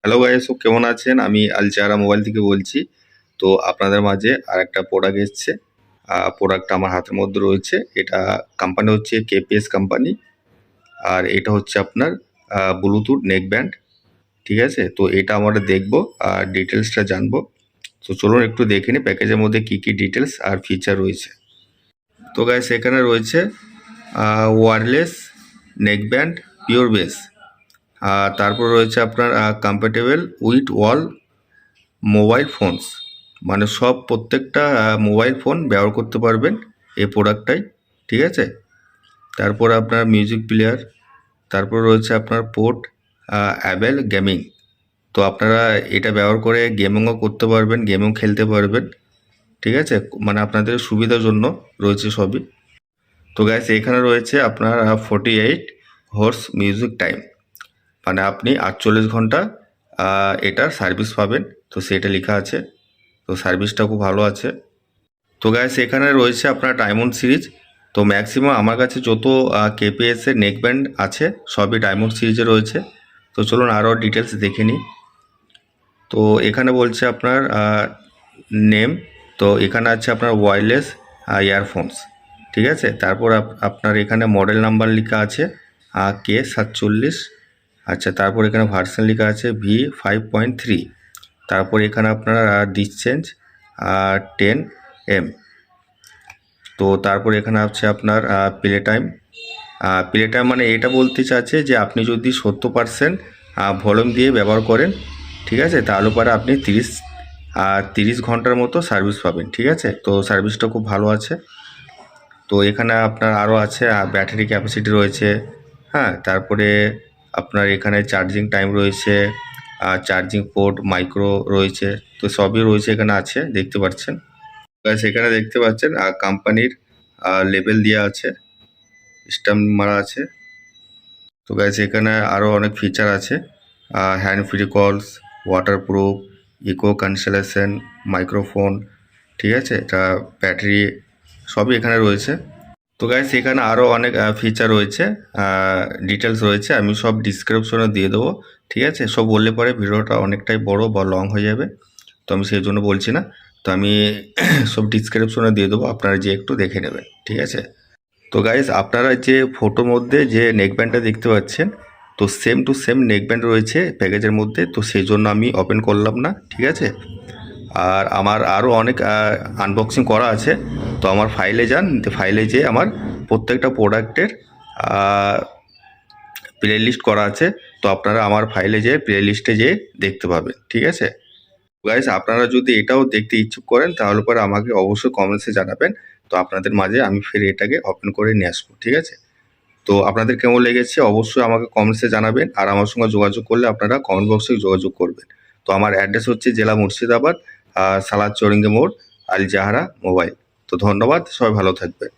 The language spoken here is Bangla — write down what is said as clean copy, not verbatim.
হ্যালো গাইস, ও কেমন আছেন? আমি আল জাহরা মোবাইল থেকে বলছি। তো আপনাদের মাঝে আরেকটা প্রোডাক্ট এসছে। প্রোডাক্টটা আমার হাতের মধ্যে রয়েছে। এটা কোম্পানি হচ্ছে কেপিএস কোম্পানি। আর এটা হচ্ছে আপনার ব্লুটুথ নেক ব্যান্ড। ঠিক আছে? তো এটা আমরা দেখবো আর ডিটেলসটা জানবো। তো চলুন একটু দেখে নিই প্যাকেজের মধ্যে কি কি ডিটেলস আর ফিচার রয়েছে। তো গাইস, এখানে রয়েছে wireless neck band pure base. তারপর রয়েছে আপনার compatible with all mobile phones, মানে সব প্রত্যেকটা মোবাইল ফোন ব্যবহার করতে পারবেন এই প্রোডাক্টটাই। ঠিক আছে? তারপর আপনার মিউজিক প্লেয়ার, তারপর রয়েছে আপনার পোর্ট অ্যাবেল গেমিং। তো আপনারা এটা ব্যবহার করে গেমিংও করতে পারবেন, গেমও খেলতে পারবেন। ঠিক আছে? মানে আপনাদের সুবিধার জন্য রয়েছে সবই। তো গ্যাস, এখানে রয়েছে আপনার 48 হর্স মিউজিক টাইম, মানে আপনি 48 ঘন্টা এটার সার্ভিস পাবেন। তো সেটা লেখা আছে। তো সার্ভিসটা খুব ভালো আছে। তো গাইস, এখানে রয়েছে আপনার ডায়মন্ড সিরিজ। তো ম্যাক্সিমাম আমার কাছে যত কেপিএস এর নেক ব্যান্ড আছে সবই ডায়মন্ড সিরিজে রয়েছে। তো চলুন আরও ডিটেলস দেখে নিই। তো এখানে বলছে আপনার নেম। তো এখানে আছে আপনার ওয়্যারলেস ইয়ারফোনস। ঠিক আছে? তারপর আপনার এখানে মডেল নাম্বার লেখা আছে K47। আচ্ছা, তারপর এখানে ভার্সন লেখা আছে V5.3। তারপর এখানে আপনার ডিসচেঞ্জ 10M। তো তারপর এখানে আছে আপনার প্লে টাইম। প্লে টাইম মানে এটা বলতে চাচ্ছে যে আপনি যদি 70% ভলিউম দিয়ে ব্যবহার করেন, ঠিক আছে, তাহলে পরে আপনি 30 ঘন্টার মতো সার্ভিস পাবেন। ঠিক আছে? তো সার্ভিসটা খুব ভালো আছে। তো এখানে আপনার আরও আছে ব্যাটারি ক্যাপাসিটি রয়েছে। হ্যাঁ, তারপরে আপনার এখানে চার্জিং টাইম রয়েছে, চার্জিং পোর্ট মাইক্রো রয়েছে। তো সবই রয়েছে, এখানে আছে, দেখতে পাচ্ছেন। সেখানে দেখতে পাচ্ছেন কোম্পানির লেবেল দেওয়া আছে, স্ট্যাম্প মারা আছে। তো গাইস, এখানে আরও অনেক ফিচার আছে, হ্যান্ড ফ্রি কলস, ওয়াটারপ্রুফ, ইকো ক্যান্সেলেশন, মাইক্রোফোন। ঠিক আছে? এটা ব্যাটারি সবই এখানে রয়েছে। তো গাইস, এখানে আরও অনেক ফিচার রয়েছে, ডিটেলস রয়েছে, আমি সব ডিসক্রিপশনে দিয়ে দেবো। ঠিক আছে? সব বললে পরে ভিডিওটা অনেকটাই বড় বা লং হয়ে যাবে। তো আমি সেই জন্য বলছি না। তো আমি সব ডিসক্রিপশনে দিয়ে দেবো, আপনারা যে একটু দেখে নেবেন। ঠিক আছে? তো গাইস, আপনারা যে ফটোর মধ্যে যে নেক ব্যান্ডটা দেখতে পাচ্ছেন, তো same to same neck band রয়েছে প্যাকেজের মধ্যে। তো সেই জন্য আমি ওপেন করলাম না। ঠিক আছে? আর আমার আরও অনেক আনবক্সিং করা আছে। তো আমার ফাইলে যান, ফাইলে যেয়ে আমার প্রত্যেকটা প্রোডাক্টের প্লে লিস্ট করা আছে। তো আপনারা আমার ফাইলে যেয়ে প্লে লিস্টে যেয়ে দেখতে পাবেন। ঠিক আছে? গাইস, আপনারা যদি এটাও দেখতে ইচ্ছুক করেন তাহলে পরে আমাকে অবশ্যই কমেন্টসে জানাবেন। তো আপনাদের মাঝে আমি ফের এটাকে ওপেন করে নিয়ে আসবো। ঠিক আছে? তো আপনাদের কেমন লেগেছে অবশ্যই আমাকে কমেন্টসে জানাবেন। আর আমার সঙ্গে যোগাযোগ করলে আপনারা কমেন্ট বক্সে যোগাযোগ করবেন। তো আমার অ্যাড্রেস হচ্ছে জেলা মুর্শিদাবাদ, সালাদ চৌরিঙ্গি মোড়, আল জাহরা মোবাইল। তো ধন্যবাদ, সবাই ভালো থাকবেন।